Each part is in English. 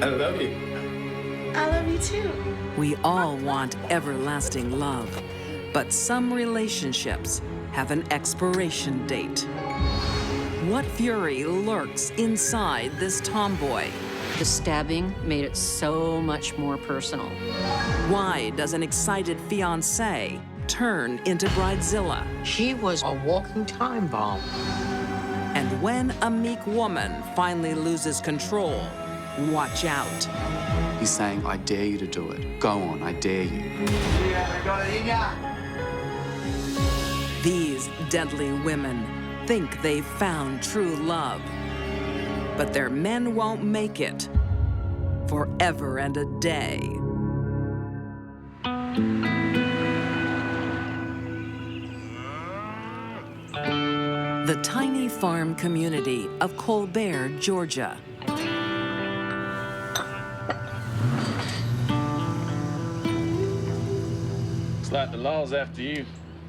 I love you. I love you too. We all want everlasting love, but some relationships have an expiration date. What fury lurks inside this tomboy? The stabbing made it so much more personal. Why does an excited fiancé turn into Bridezilla? She was a walking time bomb. And when a meek woman finally loses control, watch out. He's saying, I dare you to do it. Go on, I dare you. These deadly women think they've found true love, but their men won't make it forever and a day. The tiny farm community of Colbert, Georgia. It's like the law's after you.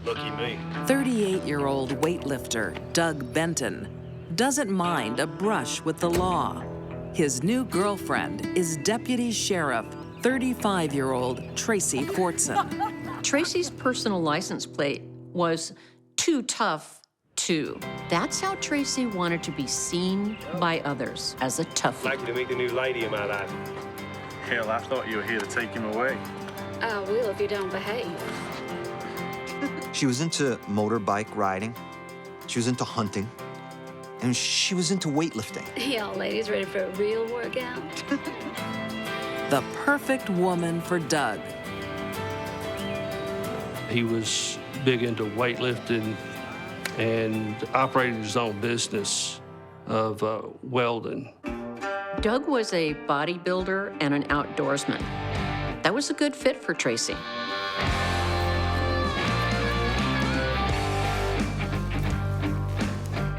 Lucky me. 38-year-old weightlifter Doug Benton doesn't mind a brush with the law. His new girlfriend is Deputy Sheriff 35-year-old Tracy Fortson. Tracy's personal license plate was too tough to. That's how Tracy wanted to be seen by others, as a toughie. Like to meet the new lady in my life. Hell, I thought you were here to take him away. I will if you don't behave. She was into motorbike riding, she was into hunting, and she was into weightlifting. Y'all ladies ready for a real workout? The perfect woman for Doug. He was big into weightlifting and operated his own business of welding. Doug was a bodybuilder and an outdoorsman. That was a good fit for Tracy.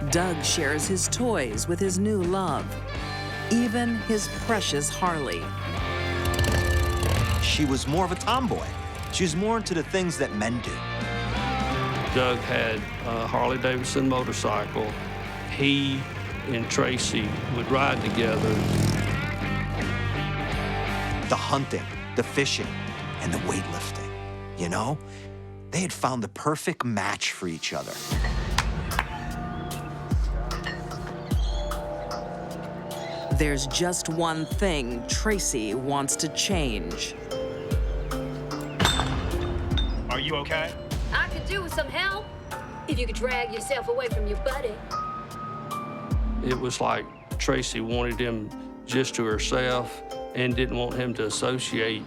Doug shares his toys with his new love, even his precious Harley. She was more of a tomboy. She was more into the things that men do. Doug had a Harley-Davidson motorcycle. He and Tracy would ride together. The hunting, the fishing, and the weightlifting. You know, they had found the perfect match for each other. There's just one thing Tracy wants to change. Are you okay? I could do with some help if you could drag yourself away from your buddy. It was like Tracy wanted him just to herself and didn't want him to associate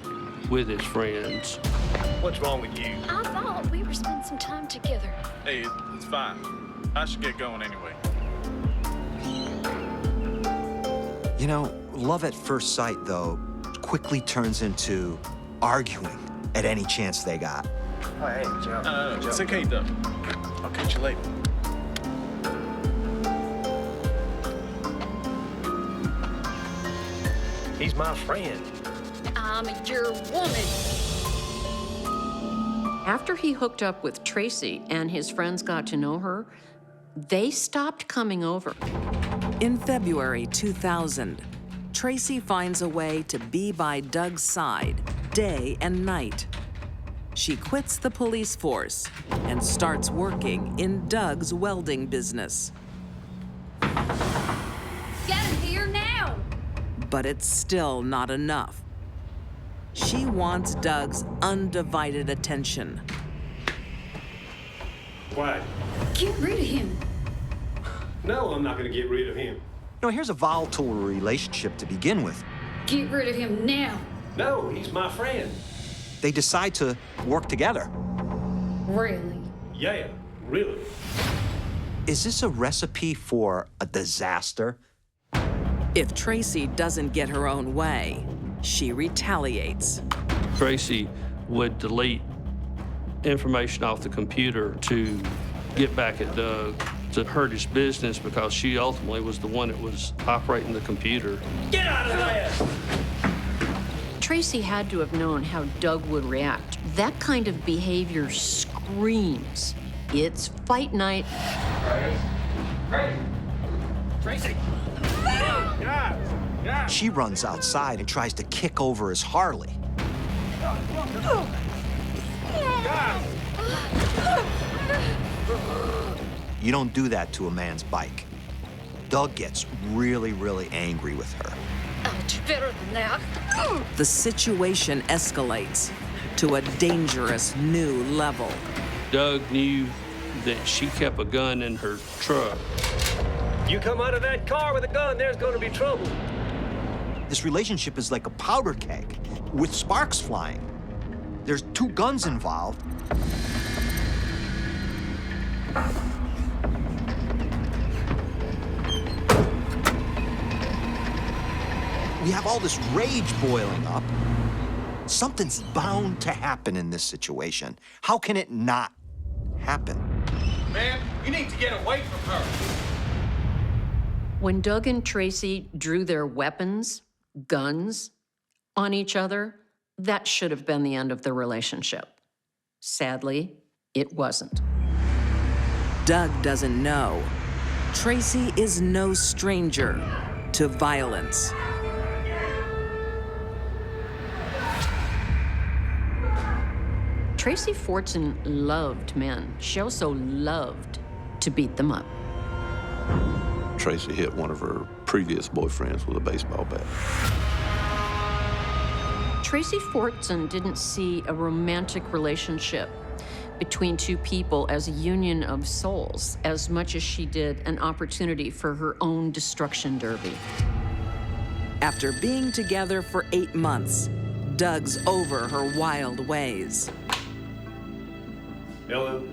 with his friends. What's wrong with you? I thought we were spending some time together. Hey, it's fine. I should get going anyway. You know, love at first sight, though, quickly turns into arguing at any chance they got. Oh, hey, Joe. No, it's okay, Doug. I'll catch you later. He's my friend. I'm your woman. After he hooked up with Tracy and his friends got to know her, they stopped coming over. In February 2000, Tracy finds a way to be by Doug's side day and night. She quits the police force and starts working in Doug's welding business. Get him here now. But it's still not enough. She wants Doug's undivided attention. Why? Get rid of him. No, I'm not gonna get rid of him. You know, here's a volatile relationship to begin with. Get rid of him now. No, he's my friend. They decide to work together. Really? Yeah, really. Is this a recipe for a disaster? If Tracy doesn't get her own way, she retaliates. Tracy would delete information off the computer to get back at Doug, to hurt his business because she ultimately was the one that was operating the computer. Get out of there! Tracy had to have known how Doug would react. That kind of behavior screams, it's fight night. Tracy! God! She runs outside and tries to kick over his Harley. You don't do that to a man's bike. Doug gets really, really angry with her. I'll do better than that. The situation escalates to a dangerous new level. Doug knew that she kept a gun in her truck. You come out of that car with a gun, there's gonna be trouble. This relationship is like a powder keg with sparks flying. There's two guns involved. We have all this rage boiling up. Something's bound to happen in this situation. How can it not happen? Man, you need to get away from her. When Doug and Tracy drew their weapons, guns, on each other, that should have been the end of the relationship. Sadly, it wasn't. Doug doesn't know. Tracy is no stranger to violence. Tracy Fortson loved men. She also loved to beat them up. Tracy hit one of her previous boyfriends with a baseball bat. Tracy Fortson didn't see a romantic relationship between two people as a union of souls as much as she did an opportunity for her own destruction derby. After being together for 8 months, Doug's over her wild ways. Ellen?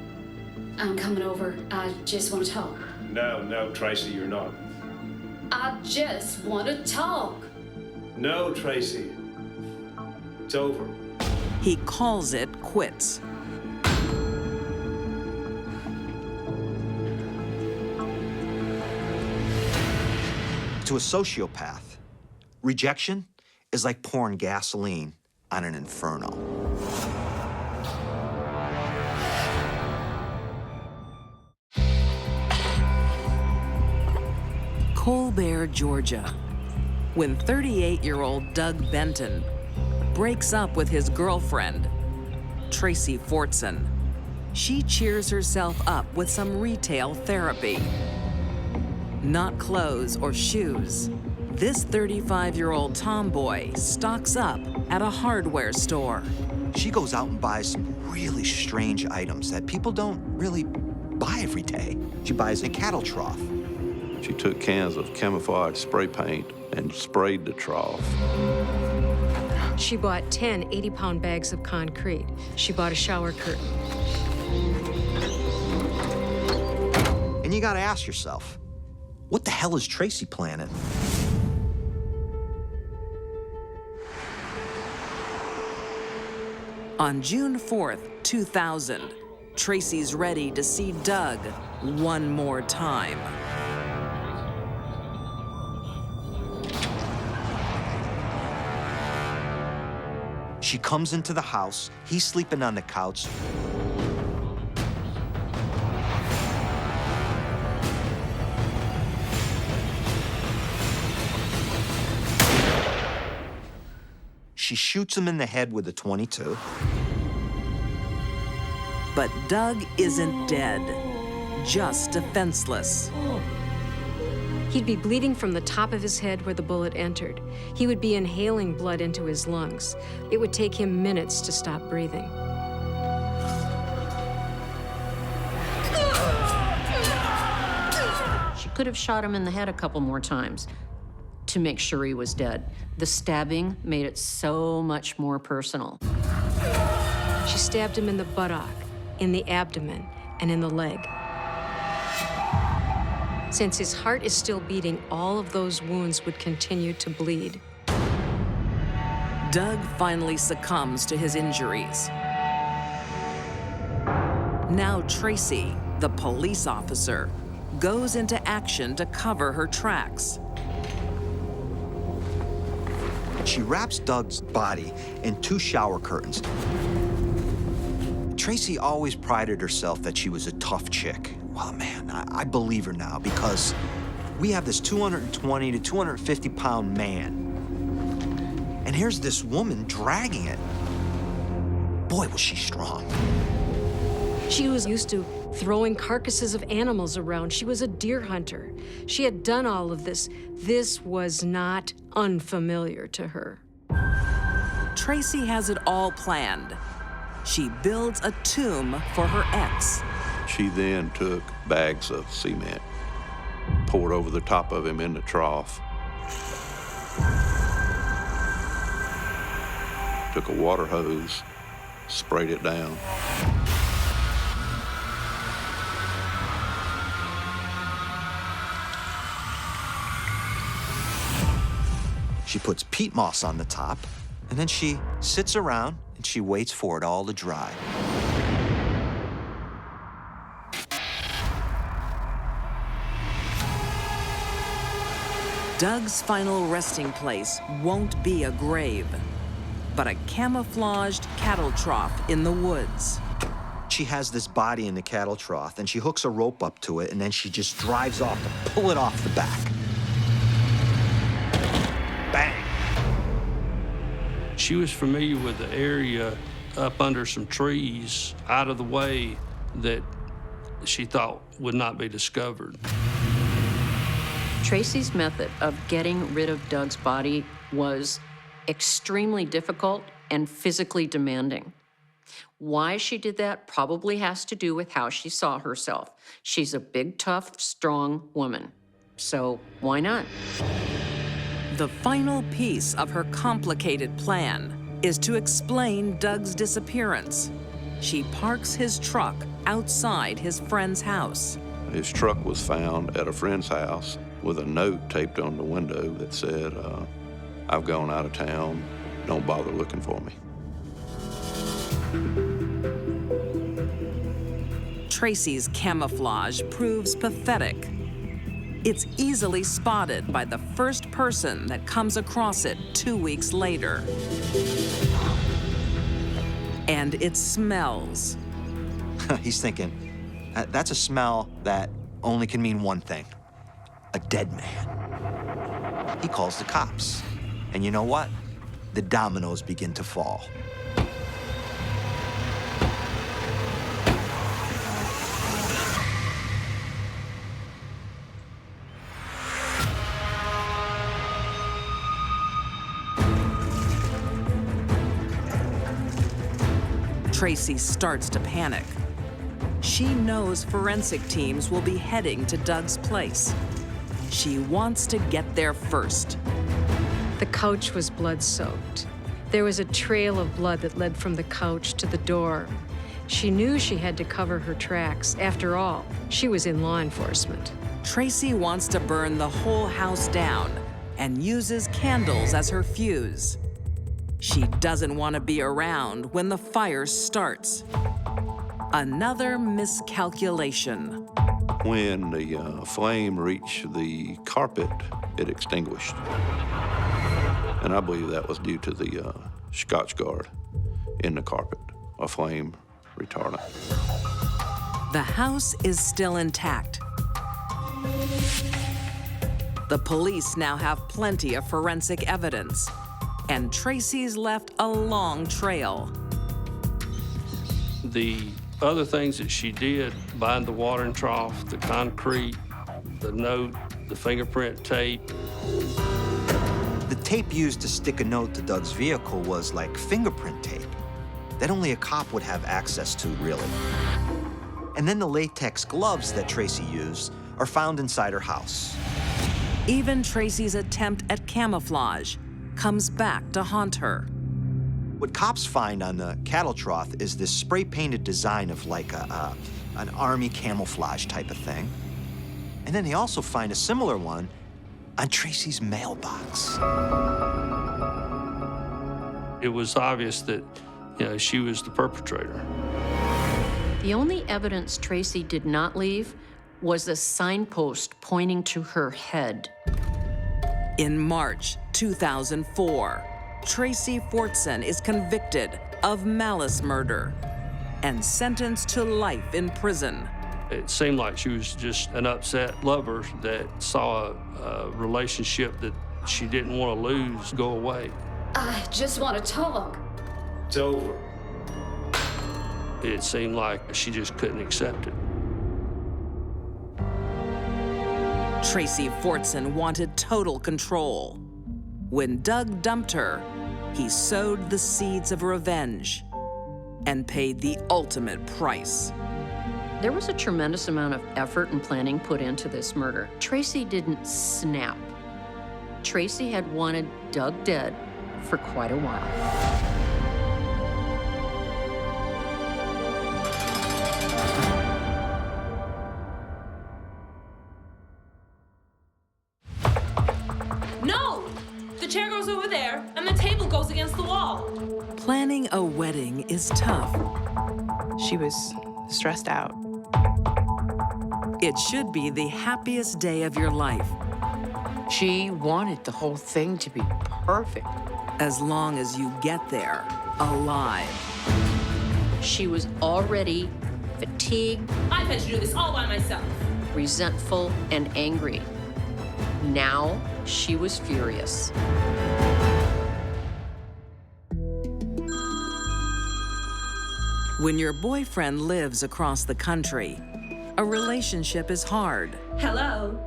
I'm coming over. I just want to talk. No, Tracy, you're not. I just want to talk. No, Tracy. It's over. He calls it quits. To a sociopath, rejection is like pouring gasoline on an inferno. Colbert, Georgia, when 38-year-old Doug Benton breaks up with his girlfriend, Tracy Fortson. She cheers herself up with some retail therapy. Not clothes or shoes. This 35-year-old tomboy stocks up at a hardware store. She goes out and buys some really strange items that people don't really buy every day. She buys a cattle trough. She took cans of camouflage spray paint and sprayed the trough. She bought 10 80-pound bags of concrete. She bought a shower curtain. And you gotta ask yourself, what the hell is Tracy planning? On June 4th, 2000, Tracy's ready to see Doug one more time. She comes into the house, he's sleeping on the couch. She shoots him in the head with a .22. But Doug isn't dead, just defenseless. He'd be bleeding from the top of his head where the bullet entered. He would be inhaling blood into his lungs. It would take him minutes to stop breathing. She could have shot him in the head a couple more times to make sure he was dead. The stabbing made it so much more personal. She stabbed him in the buttock, in the abdomen, and in the leg. Since his heart is still beating, all of those wounds would continue to bleed. Doug finally succumbs to his injuries. Now Tracy, the police officer, goes into action to cover her tracks. She wraps Doug's body in 2 shower curtains. Tracy always prided herself that she was a tough chick. Well, man, I believe her now because we have this 220 to 250 pound man. And here's this woman dragging it. Boy, was she strong. She was used to throwing carcasses of animals around. She was a deer hunter. She had done all of this. This was not unfamiliar to her. Tracy has it all planned. She builds a tomb for her ex. She then took bags of cement, poured over the top of him in the trough, took a water hose, sprayed it down. She puts peat moss on the top, and then she sits around and she waits for it all to dry. Doug's final resting place won't be a grave, but a camouflaged cattle trough in the woods. She has this body in the cattle trough, and she hooks a rope up to it, and then she just drives off to pull it off the back. Bang! She was familiar with the area up under some trees out of the way that she thought would not be discovered. Tracy's method of getting rid of Doug's body was extremely difficult and physically demanding. Why she did that probably has to do with how she saw herself. She's a big, tough, strong woman. So why not? The final piece of her complicated plan is to explain Doug's disappearance. She parks his truck outside his friend's house. His truck was found at a friend's house with a note taped on the window that said, "I've gone out of town, don't bother looking for me." Tracy's camouflage proves pathetic. It's easily spotted by the first person that comes across it 2 weeks later. And it smells. He's thinking, that's a smell that only can mean one thing: a dead man. He calls the cops. And you know what? The dominoes begin to fall. Tracy starts to panic. She knows forensic teams will be heading to Doug's place. She wants to get there first. The couch was blood-soaked. There was a trail of blood that led from the couch to the door. She knew she had to cover her tracks. After all, she was in law enforcement. Tracy wants to burn the whole house down and uses candles as her fuse. She doesn't want to be around when the fire starts. Another miscalculation. When the flame reached the carpet, it extinguished. And I believe that was due to the Scotch Guard in the carpet, a flame retardant. The house is still intact. The police now have plenty of forensic evidence, and Tracy's left a long trail. The other things that she did, buying the watering trough, the concrete, the note, the fingerprint tape. The tape used to stick a note to Doug's vehicle was like fingerprint tape that only a cop would have access to, really. And then the latex gloves that Tracy used are found inside her house. Even Tracy's attempt at camouflage comes back to haunt her. What cops find on the cattle trough is this spray-painted design of like an army camouflage type of thing. And then they also find a similar one on Tracy's mailbox. It was obvious that, she was the perpetrator. The only evidence Tracy did not leave was a signpost pointing to her head. In March 2004, Tracy Fortson is convicted of malice murder and sentenced to life in prison. It seemed like she was just an upset lover that saw a relationship that she didn't want to lose go away. I just want to talk. It's over. It seemed like she just couldn't accept it. Tracy Fortson wanted total control. When Doug dumped her, he sowed the seeds of revenge and paid the ultimate price. There was a tremendous amount of effort and planning put into this murder. Tracy didn't snap. Tracy had wanted Doug dead for quite a while. No! The chair goes over there, and the table goes against the wall. Planning a wedding is tough. She was stressed out. It should be the happiest day of your life, She wanted the whole thing to be perfect. as long as you get there alive. She was already fatigued, I've had to do this all by myself. resentful, and angry. Now she was furious. When your boyfriend lives across the country, a relationship is hard. Hello.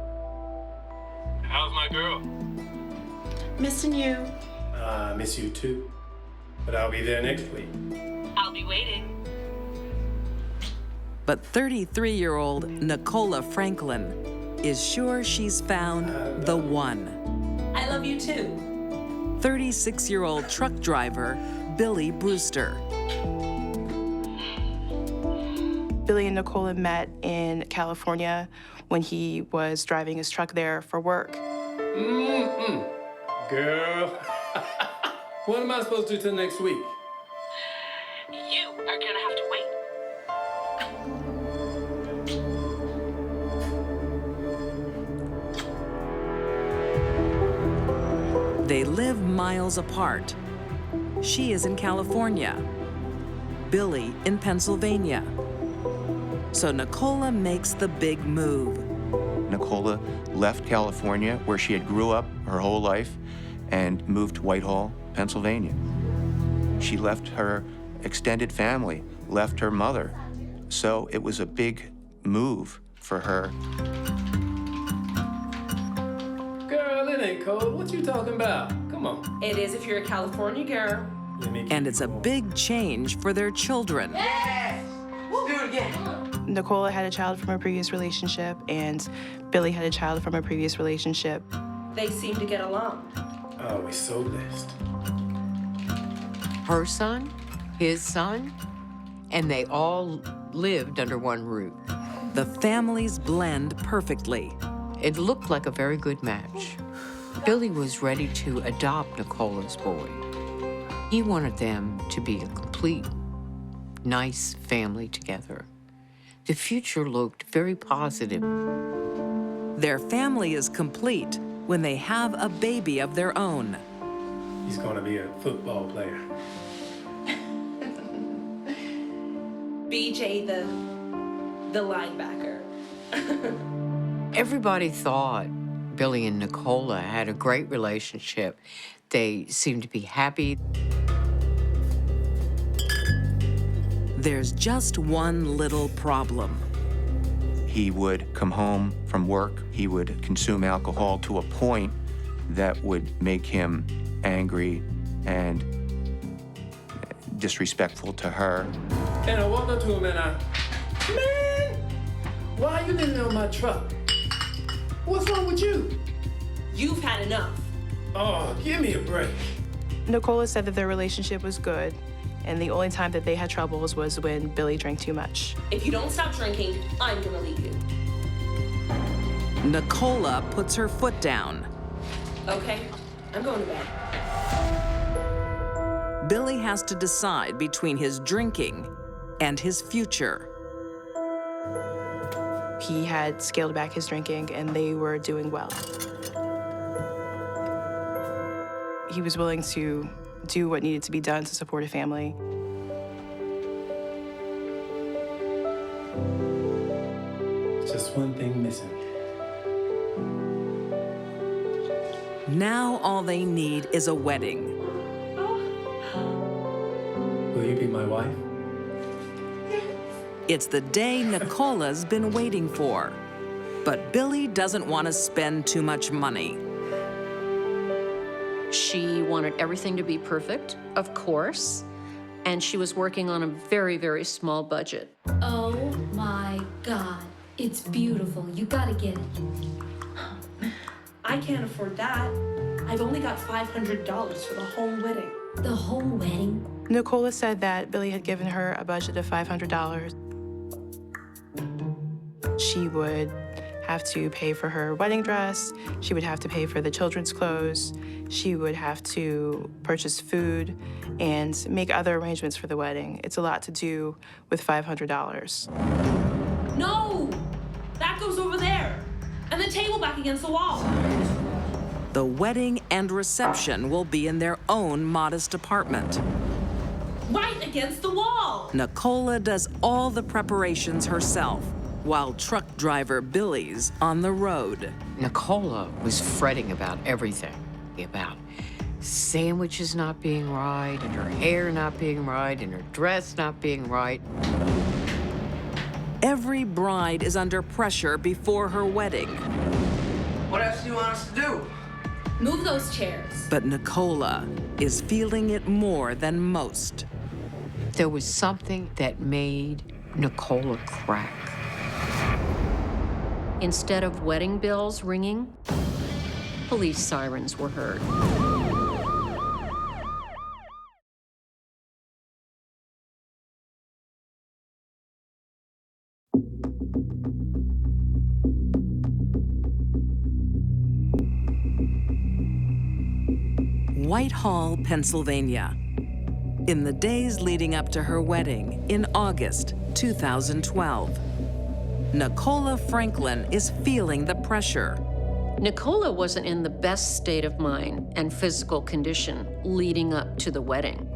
How's my girl? Missing you. I miss you too. But I'll be there next week. I'll be waiting. But 33-year-old Nicola Franklin is sure she's found the one. I love you too. 36-year-old truck driver Billy Brewster. Billy and Nicola met in California when he was driving his truck there for work. Girl. What am I supposed to do till next week? You are gonna have to wait. They live miles apart. She is in California, Billy in Pennsylvania. So Nicola makes the big move. Nicola left California, where she had grew up her whole life, and moved to Whitehall, Pennsylvania. She left her extended family, left her mother. So it was a big move for her. Girl, it ain't cold. What you talking about? Come on. It is if you're a California girl. And it's a big change for their children. Nicola had a child from a previous relationship, and Billy had a child from a previous relationship. They seem to get along. Oh, we're so blessed. Her son, his son, and they all lived under one roof. The families blend perfectly. It looked like a very good match. Billy was ready to adopt Nicola's boy. He wanted them to be a complete, nice family together. The future looked very positive. Their family is complete when they have a baby of their own. He's gonna be a football player. BJ, the linebacker. Everybody thought Billy and Nicola had a great relationship. They seemed to be happy. There's just one little problem. He would come home from work, he would consume alcohol to a point that would make him angry and disrespectful to her. And I walked up to him and man, why are you living on my truck? What's wrong with you? You've had enough. Oh, give me a break. Nicola said that their relationship was good, and the only time that they had troubles was when Billy drank too much. If you don't stop drinking, I'm gonna leave you. Nicola puts her foot down. Okay, I'm going to bed. Billy has to decide between his drinking and his future. He had scaled back his drinking, and they were doing well. He was willing to do what needed to be done to support a family. one thing missing. Now all they need is a wedding. Will you be my wife? It's the day Nicola's been waiting for. But Billy doesn't want to spend too much money. She wanted everything to be perfect, of course, and she was working on a very, very small budget. Oh my God, it's beautiful. You gotta get it. I can't afford that. I've only got $500 for the whole wedding. The whole wedding? Nicola said that Billy had given her a budget of $500. She would have to pay for her wedding dress. She would have to pay for the children's clothes. She would have to purchase food and make other arrangements for the wedding. It's a lot to do with $500. No! That goes over there. And the table back against the wall. The wedding and reception will be in their own modest apartment. Right against the wall! Nicola does all the preparations herself, while truck driver Billy's on the road. Nicola was fretting about everything, about sandwiches not being right, and her hair not being right, and her dress not being right. Every bride is under pressure before her wedding. What else do you want us to do? Move those chairs. But Nicola is feeling it more than most. There was something that made Nicola crack. Instead of wedding bells ringing, police sirens were heard. Whitehall, Pennsylvania. In the days leading up to her wedding in August 2012, Nicola Franklin is feeling the pressure. Nicola wasn't in the best state of mind and physical condition leading up to the wedding.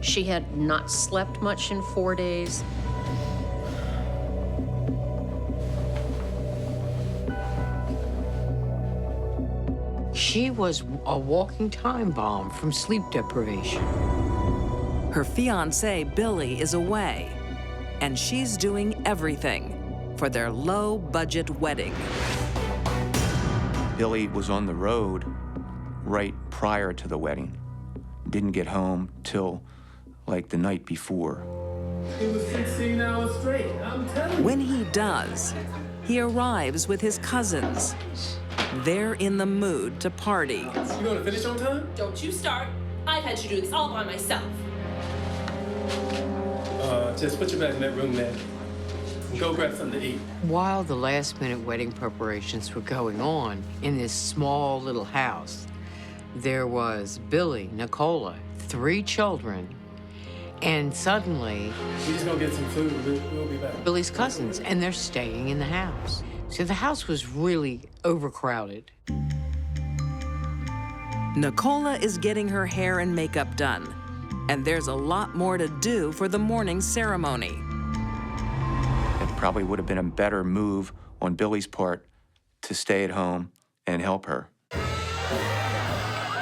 She had not slept much in 4 days. She was a walking time bomb from sleep deprivation. Her fiancé, Billy, is away, and she's doing everything for their low-budget wedding. Billy was on the road right prior to the wedding. Didn't get home till like the night before. It was 16 hours straight, I'm telling you. When he does, he arrives with his cousins. They're in the mood to party. You gonna finish on time? Don't you start. I've had to do this all by myself. Just put your bag in that room there. Go grab something to eat. While the last-minute wedding preparations were going on in this small little house, there was Billy, Nicola, 3 children, and suddenly... We're just gonna get some food. We'll be back. Billy's cousins, and they're staying in the house. So the house was really overcrowded. Nicola is getting her hair and makeup done, and there's a lot more to do for the morning ceremony. It probably would have been a better move on Billy's part to stay at home and help her.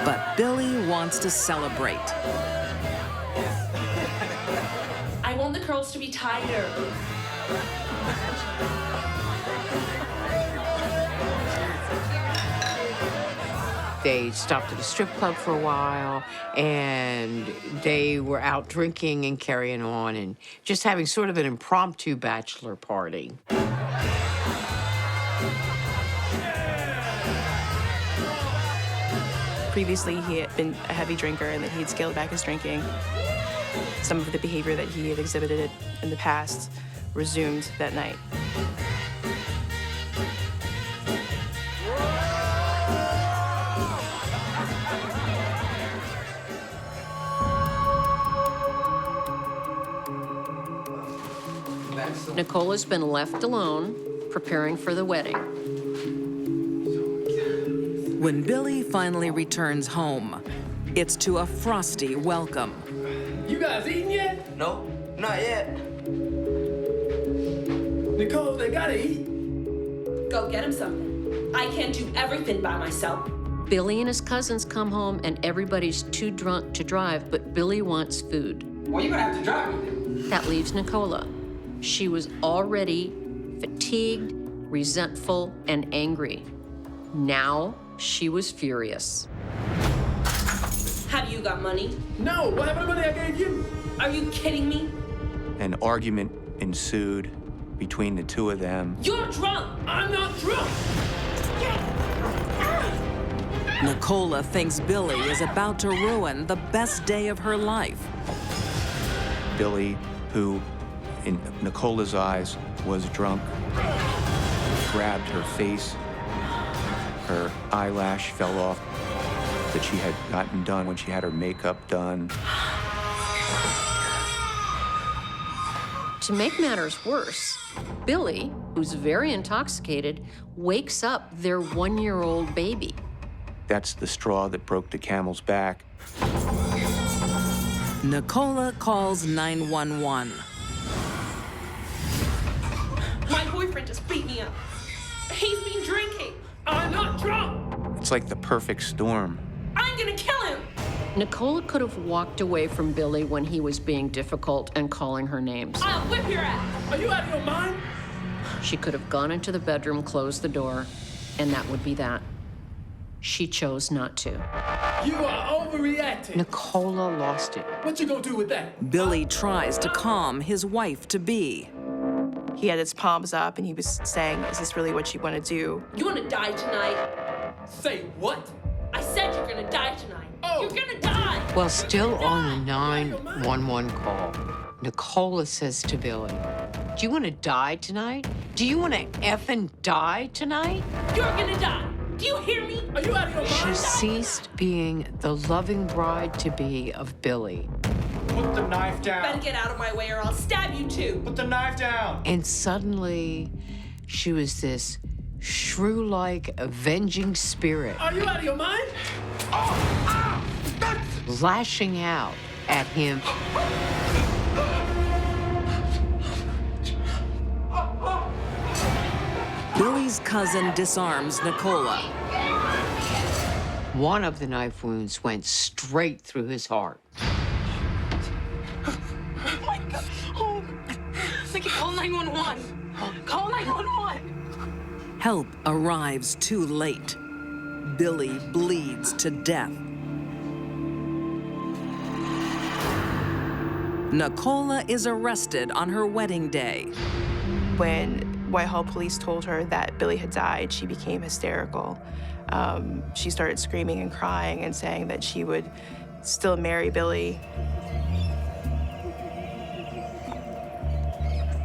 But Billy wants to celebrate. I want the curls to be tighter. They stopped at a strip club for a while, and they were out drinking and carrying on and just having sort of an impromptu bachelor party. Previously, he had been a heavy drinker and that he had scaled back his drinking. Some of the behavior that he had exhibited in the past resumed that night. Nicola's been left alone, preparing for the wedding. When Billy finally returns home, it's to a frosty welcome. You guys eating yet? No, not yet. Nicole, they gotta eat. Go get him something. I can't do everything by myself. Billy and his cousins come home and everybody's too drunk to drive, but Billy wants food. Well, you're gonna have to drive with him. That leaves Nicola. She was already fatigued, resentful, and angry. Now she was furious. Have you got money? No, what happened to the money I gave you? Are you kidding me? An argument ensued between the two of them. You're drunk. I'm not drunk. Nicola thinks Billy is about to ruin the best day of her life. Billy, who in Nicola's eyes was drunk, grabbed her face. Her eyelash fell off that she had gotten done when she had her makeup done. To make matters worse, Billy, who's very intoxicated, wakes up their one-year-old baby. That's the straw that broke the camel's back. Nicola calls 911. My boyfriend just beat me up. He's been drinking. I'm not drunk. It's like the perfect storm. I'm gonna kill him. Nicola could have walked away from Billy when he was being difficult and calling her names. I'll whip your ass. Are you out of your mind? She could have gone into the bedroom, closed the door, and that would be that. She chose not to. You are overreacting. Nicola lost it. What you gonna do with that? Billy tries to calm his wife-to-be. He had his palms up and he was saying, is this really what you want to do? You wanna die tonight? Say what? I said you're gonna die tonight. You're gonna die. While still on the 911 call, Nicola says to Billy, do you want to die tonight? Do you want to effing die tonight? You're gonna die. Do you hear me? Are you out of your She mind? ceased being the loving bride-to-be of Billy. Put the knife down. Better get out of my way or I'll stab you too. Put the knife down. And suddenly, she was this shrew-like avenging spirit, Are you out of your mind? lashing out at him. Billy's cousin disarms Nicola. One of the knife wounds went straight through his heart. Oh my God. Oh. Nikki, call 911. Call 911. Help arrives too late. Billy bleeds to death. Nicola is arrested on her wedding day. When Whitehall police told her that Billy had died, she became hysterical. She started screaming and crying and saying that she would still marry Billy.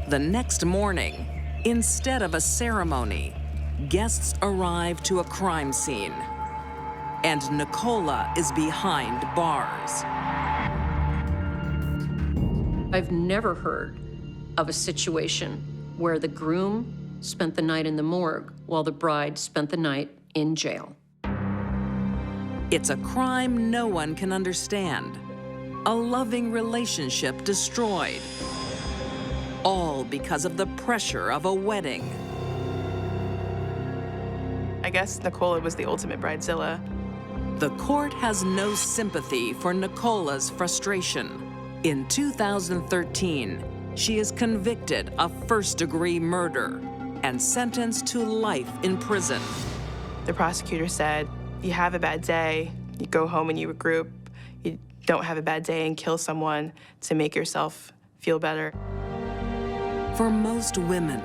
The next morning, instead of a ceremony, guests arrive to a crime scene. And Nicola is behind bars. I've never heard of a situation where the groom spent the night in the morgue while the bride spent the night in jail. It's a crime no one can understand. A loving relationship destroyed. All because of the pressure of a wedding. I guess Nicola was the ultimate Bridezilla. The court has no sympathy for Nicola's frustration. In 2013, she is convicted of first-degree murder and sentenced to life in prison. The prosecutor said, you have a bad day, you go home and you regroup. You don't have a bad day and kill someone to make yourself feel better. For most women,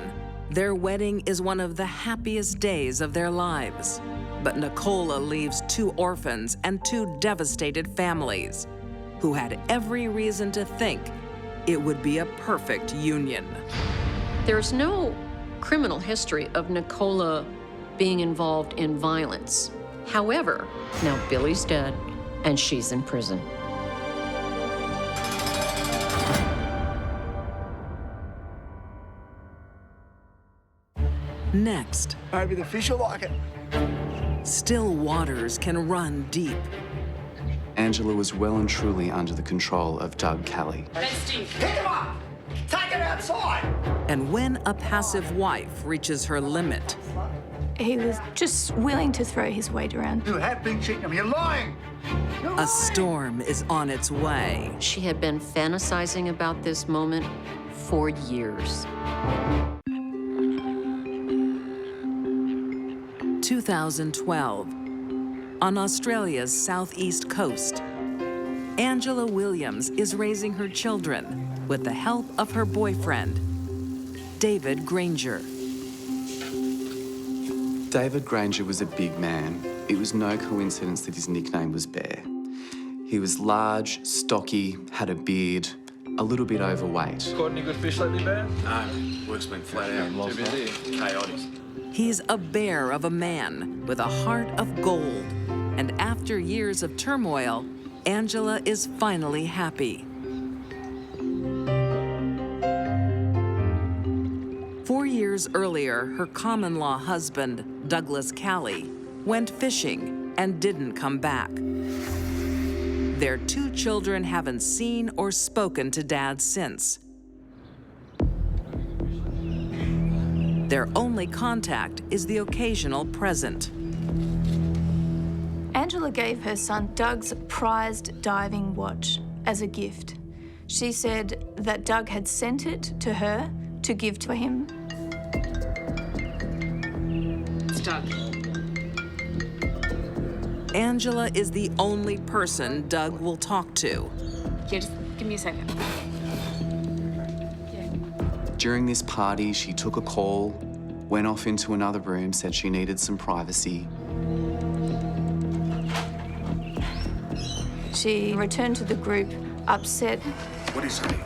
their wedding is one of the happiest days of their lives. But Nicola leaves 2 orphans and 2 devastated families who had every reason to think it would be a perfect union. There's no criminal history of Nicola being involved in violence. However, now Billy's dead and she's in prison. Next, Maybe the fish will like it. still waters can run deep. Angela was well and truly under the control of Doug Kelly. Hey, Steve. Pick him up! Take it outside! And when a passive wife reaches her limit, He was just willing to throw his weight around. You have been cheating me. You're lying! a storm is on its way. She had been fantasizing about this moment for years. 2012. On Australia's southeast coast, Angela Williams is raising her children with the help of her boyfriend, David Granger. David Granger was a big man. It was no coincidence that his nickname was Bear. He was large, stocky, had a beard, a little bit overweight. Caught any good fish lately, Bear? No, work's been flat out. Too busy. Chaotic. He's a bear of a man with a heart of gold. And after years of turmoil, Angela is finally happy. 4 years earlier, her common-law husband, Douglas Calley, went fishing and didn't come back. Their 2 children haven't seen or spoken to Dad since. Their only contact is the occasional present. Angela gave her son Doug's prized diving watch as a gift. She said that Doug had sent it to her to give to him. It's Doug. Angela is the only person Doug will talk to. Yeah, just give me a second. During this party, she took a call, went off into another room, said she needed some privacy. She returned to the group upset. What is it?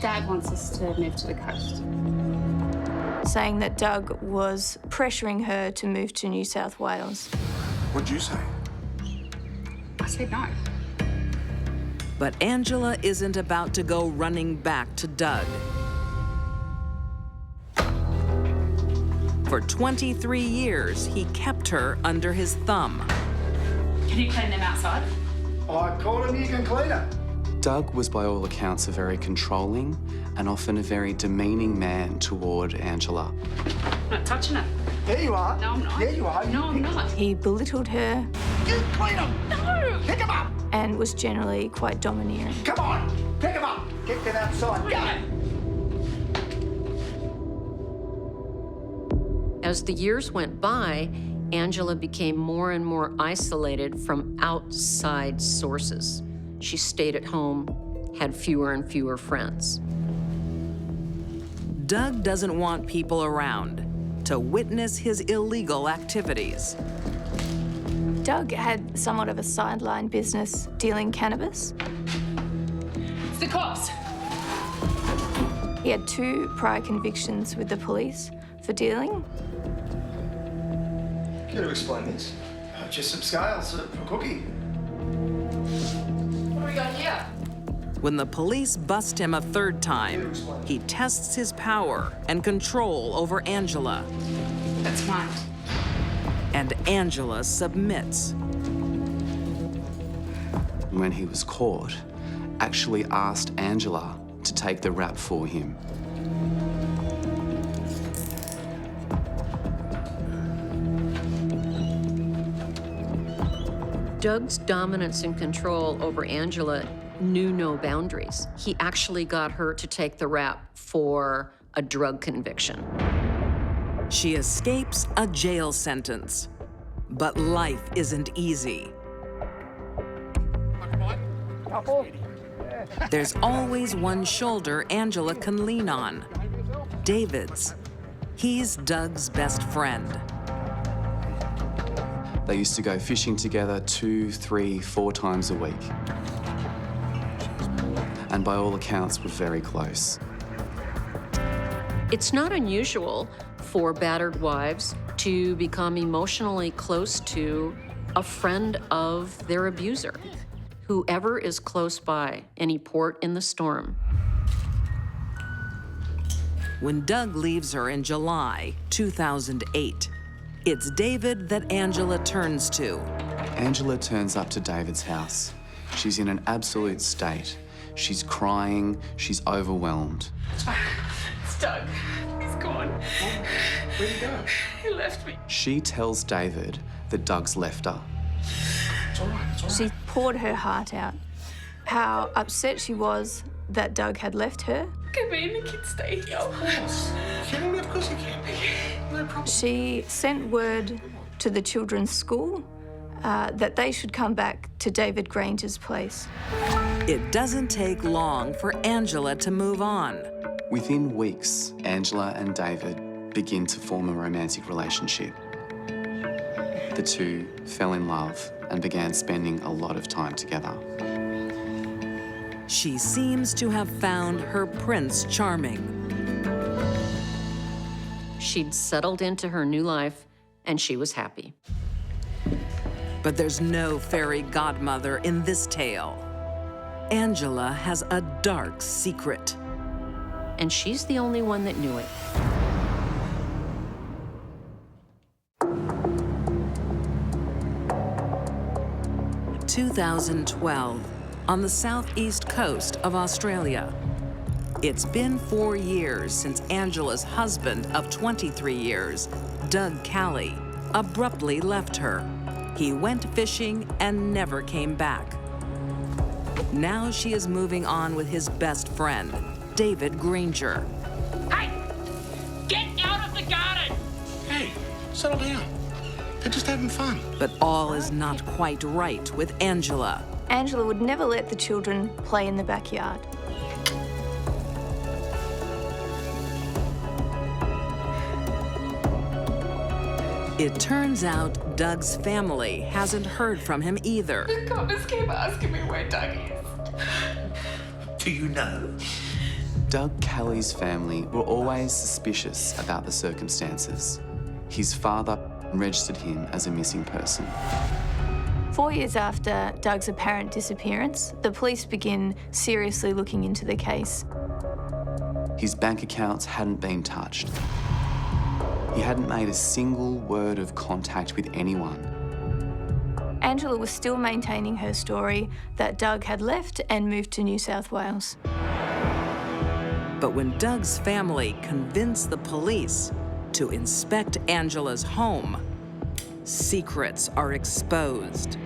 Dad wants us to move to the coast. Saying that Doug was pressuring her to move to New South Wales. What'd you say? I said no. But Angela isn't about to go running back to Doug. For 23 years, he kept her under his thumb. Can you clean them outside? I called him, you can clean it. Doug was, by all accounts, a very controlling and often a very demeaning man toward Angela. I'm not touching it. There you are. No, I'm not. There you are. No, I'm not. He belittled her. You clean them. No! Pick them up. And was generally quite domineering. Come on. Pick them up. Get them outside. Go. As the years went by, Angela became more and more isolated from outside sources. She stayed at home, had fewer and fewer friends. Doug doesn't want people around to witness his illegal activities. Doug had somewhat of a sideline business dealing cannabis. It's the cops. He had 2 prior convictions with the police for dealing. You gotta explain this. Just some scales for a cookie. What do we got here? When the police bust him a 3rd time, he tests his power and control over Angela. That's mine. And Angela submits. When he was caught, actually asked Angela to take the rap for him. Doug's dominance and control over Angela knew no boundaries. He actually got her to take the rap for a drug conviction. She escapes a jail sentence. But life isn't easy. There's always one shoulder Angela can lean on. David's. He's Doug's best friend. They used to go fishing together 2, 3, 4 times a week. And by all accounts, were very close. It's not unusual for battered wives to become emotionally close to a friend of their abuser, whoever is close by, any port in the storm. When Doug leaves her in July 2008, it's David that Angela turns to. Angela turns up to David's house. She's in an absolute state. She's crying, she's overwhelmed. It's Doug. He's gone. Where'd he go? He left me. She tells David that Doug's left her. It's all right, it's all right. She poured her heart out, how upset she was that Doug had left her. Can me and the kids stay here? Of course. Can we? Of course you can. No problem. She sent word to the children's school that they should come back to David Granger's place. It doesn't take long for Angela to move on. Within weeks, Angela and David begin to form a romantic relationship. The two fell in love and began spending a lot of time together. She seems to have found her Prince Charming. She'd settled into her new life, and she was happy. But there's no fairy godmother in this tale. Angela has a dark secret. And she's the only one that knew it. In 2012, on the southeast coast of Australia. It's been 4 years since Angela's husband of 23 years, Doug Calley, abruptly left her. He went fishing and never came back. Now she is moving on with his best friend, David Granger. Hey! Get out of the garden! Hey, settle down. They're just having fun. But all is not quite right with Angela. Angela would never let the children play in the backyard. It turns out Doug's family hasn't heard from him either. The coppers keep asking me where Doug is. Do you know? Doug Calley's family were always suspicious about the circumstances. His father registered him as a missing person. 4 years after Doug's apparent disappearance, the police begin seriously looking into the case. His bank accounts hadn't been touched. He hadn't made a single word of contact with anyone. Angela was still maintaining her story that Doug had left and moved to New South Wales. But when Doug's family convinced the police to inspect Angela's home, secrets are exposed.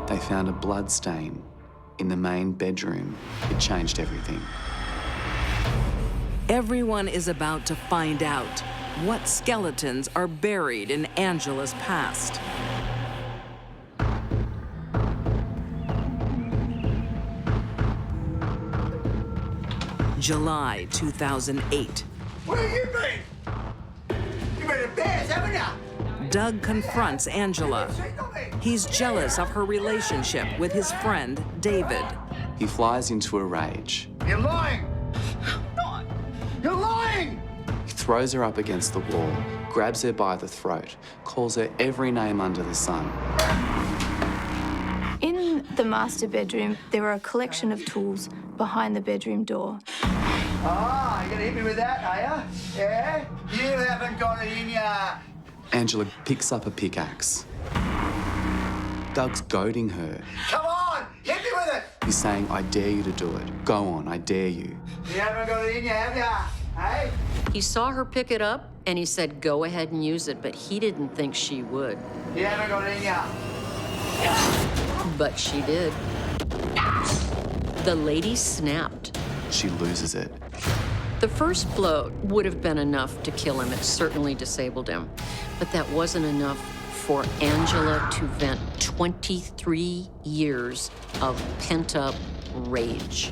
They found a blood stain in the main bedroom. It changed everything. Everyone is about to find out what skeletons are buried in Angela's past. July 2008. Where you been? You been in Bears, haven't you? Doug confronts Angela. He's jealous of her relationship with his friend, David. He flies into a rage. You're lying! You're lying! He throws her up against the wall, grabs her by the throat, calls her every name under the sun. In the master bedroom, there were a collection of tools behind the bedroom door. Ah, you gonna hit me with that, are ya? Yeah? You haven't got it in ya. Angela picks up a pickaxe. Doug's goading her. Come on, hit me with it! He's saying, I dare you to do it. Go on, I dare you. You haven't got it in ya, have ya? Hey? He saw her pick it up, and he said, go ahead and use it, but he didn't think she would. You haven't got it in ya. But she did. The lady snapped. She loses it. The first blow would have been enough to kill him. It certainly disabled him. But that wasn't enough for Angela to vent 23 years of pent-up rage.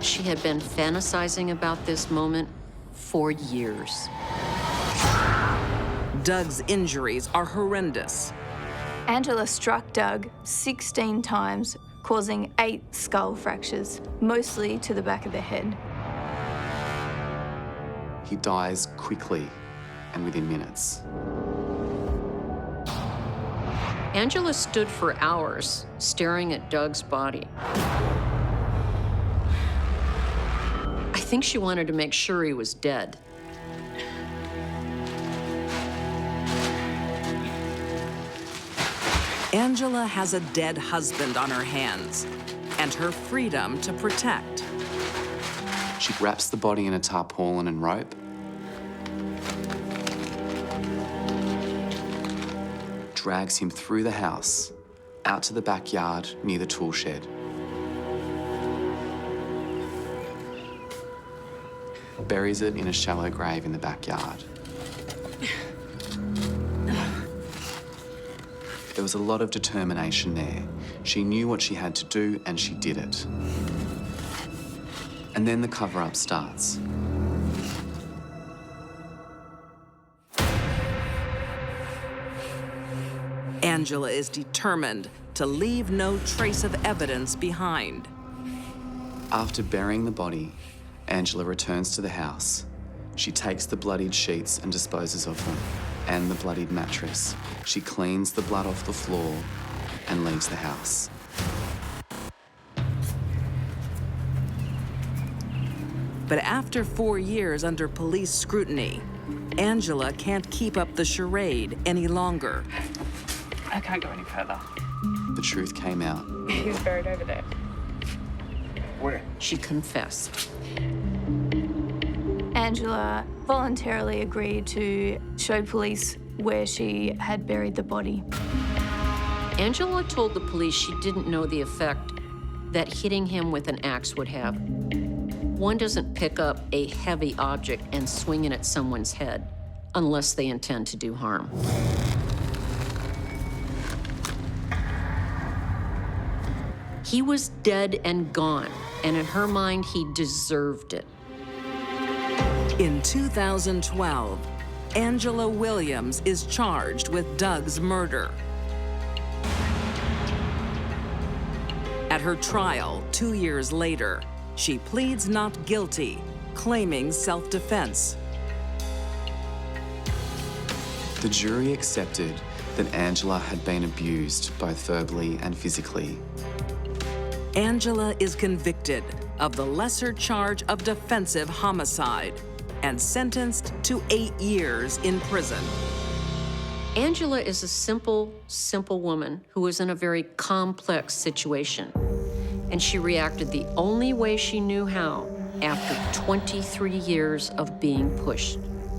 She had been fantasizing about this moment for years. Doug's injuries are horrendous. Angela struck Doug 16 times, causing 8 skull fractures, mostly to the back of the head. He dies quickly and within minutes. Angela stood for hours staring at Doug's body. I think she wanted to make sure he was dead. Angela has a dead husband on her hands and her freedom to protect. She wraps the body in a tarpaulin and rope. Drags him through the house, out to the backyard near the tool shed. Buries it in a shallow grave in the backyard. There was a lot of determination there. She knew what she had to do and she did it. And then the cover-up starts. Angela is determined to leave no trace of evidence behind. After burying the body, Angela returns to the house. She takes the bloodied sheets and disposes of them, and the bloodied mattress. She cleans the blood off the floor and leaves the house. But after 4 years under police scrutiny, Angela can't keep up the charade any longer. I can't go any further. The truth came out. He's buried over there. Where? She confessed. Angela voluntarily agreed to show police where she had buried the body. Angela told the police she didn't know the effect that hitting him with an axe would have. One doesn't pick up a heavy object and swing it at someone's head unless they intend to do harm. He was dead and gone, and in her mind, he deserved it. In 2012, Angela Williams is charged with Doug's murder. At her trial 2 years later, she pleads not guilty, claiming self-defense. The jury accepted that Angela had been abused both verbally and physically. Angela is convicted of the lesser charge of defensive homicide and sentenced to 8 years in prison. Angela is a simple woman who was in a very complex situation. And she reacted the only way she knew how after 23 years of being pushed.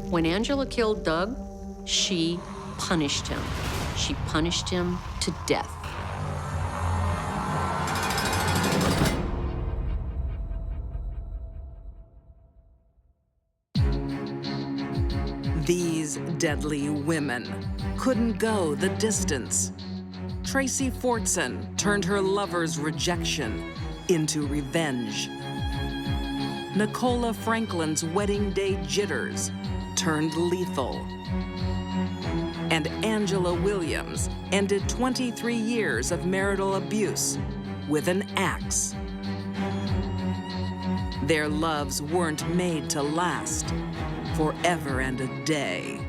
When Angela killed Doug, she punished him. She punished him to death. These deadly women couldn't go the distance. Tracy Fortson turned her lover's rejection into revenge. Nicola Franklin's wedding day jitters turned lethal. And Angela Williams ended 23 years of marital abuse with an axe. Their loves weren't made to last forever and a day.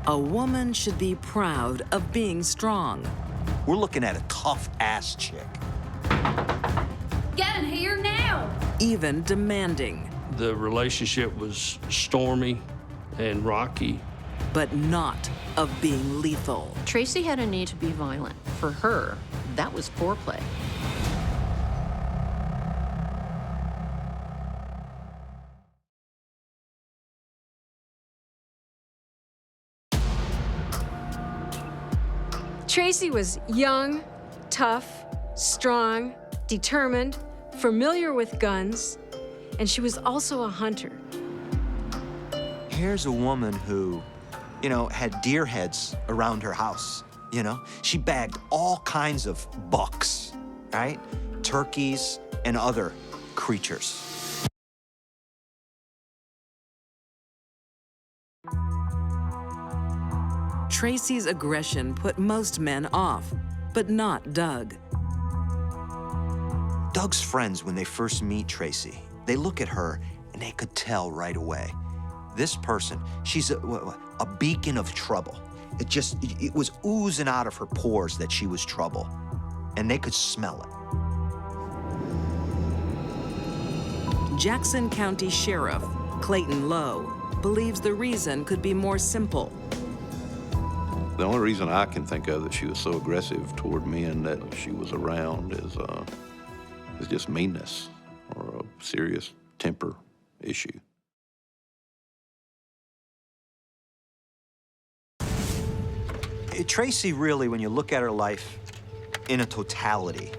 A woman should be proud of being strong. We're looking at a tough-ass chick. Get in here now! Even demanding. The relationship was stormy and rocky. But not of being lethal. Tracy had a need to be violent. For her, that was foreplay. Tracy was young, tough, strong, determined, familiar with guns, and she was also a hunter. Here's a woman who, had deer heads around her house, She bagged all kinds of bucks, right? Turkeys and other creatures. Tracy's aggression put most men off, but not Doug. Doug's friends, when they first meet Tracy, they look at her and they could tell right away. This person, she's a beacon of trouble. It was oozing out of her pores that she was trouble, and they could smell it. Jackson County Sheriff Clayton Lowe believes the reason could be more simple. The only reason I can think of that she was so aggressive toward men that she was around is just meanness or a serious temper issue. Tracy really, when you look at her life in a totality,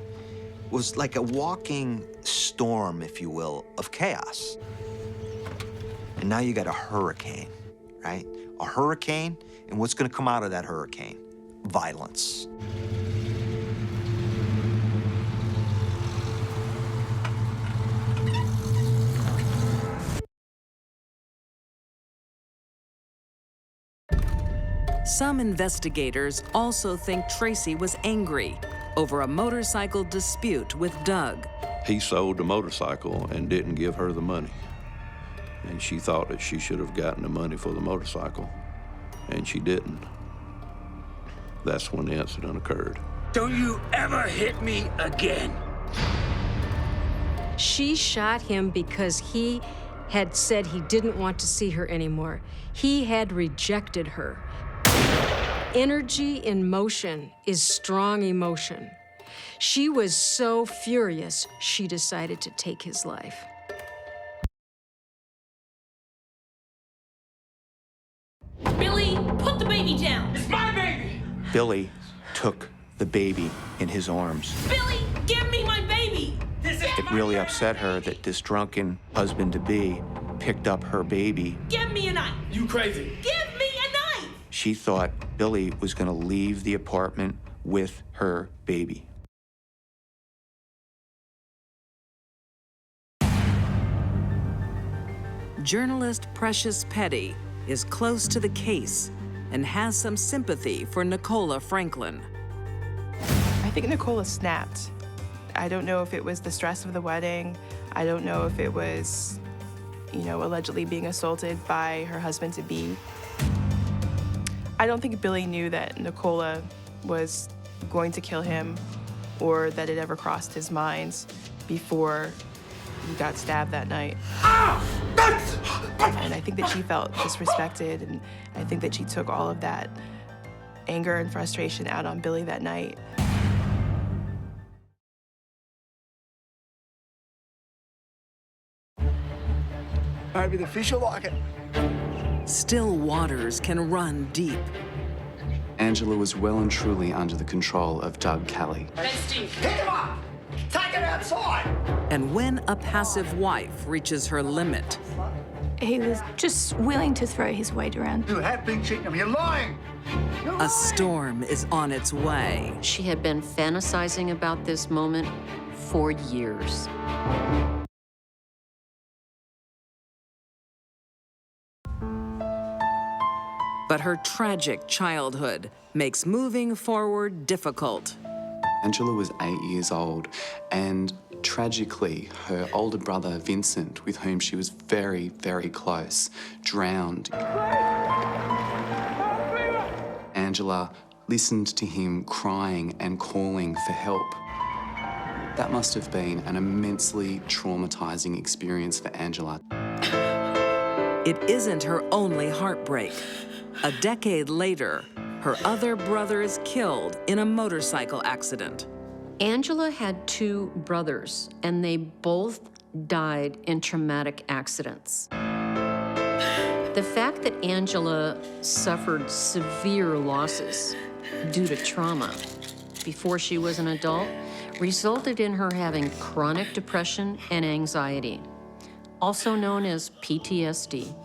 was like a walking storm, if you will, of chaos. And now you got a hurricane, right? A hurricane, and what's gonna come out of that hurricane? Violence. Some investigators also think Tracy was angry over a motorcycle dispute with Doug. He sold the motorcycle and didn't give her the money. And she thought that she should have gotten the money for the motorcycle, and she didn't. That's when the incident occurred. Don't you ever hit me again. She shot him because he had said he didn't want to see her anymore. He had rejected her. Energy in motion is strong emotion. She was so furious, she decided to take his life. Billy, put the baby down. It's my baby. Billy took the baby in his arms. Billy, give me my baby. It really upset her that this drunken husband-to-be picked up her baby. Give me a knife. You crazy. Give me a knife. She thought Billy was gonna leave the apartment with her baby. Journalist Precious Petty is close to the case and has some sympathy for Nicola Franklin. I think Nicola snapped. I don't know if it was the stress of the wedding. I don't know if it was, allegedly being assaulted by her husband-to-be. I don't think Billy knew that Nicola was going to kill him or that it ever crossed his mind before he got stabbed that night. And I think that she felt disrespected, and I think that she took all of that anger and frustration out on Billy that night. Maybe the fish will like it. Still waters can run deep. Angela was well and truly under the control of Doug Kelly. Pick him up! Take him outside! And when a passive wife reaches her limit, He was just willing to throw his weight around. You have been cheating him. You're lying! a storm is on its way. She had been fantasizing about this moment for years. But her tragic childhood makes moving forward difficult. Angela was 8 years old, and tragically, her older brother, Vincent, with whom she was very, very close, drowned. Angela listened to him crying and calling for help. That must have been an immensely traumatizing experience for Angela. It isn't her only heartbreak. A decade later, her other brother is killed in a motorcycle accident. Angela had two brothers, and they both died in traumatic accidents. The fact that Angela suffered severe losses due to trauma before she was an adult resulted in her having chronic depression and anxiety, also known as PTSD.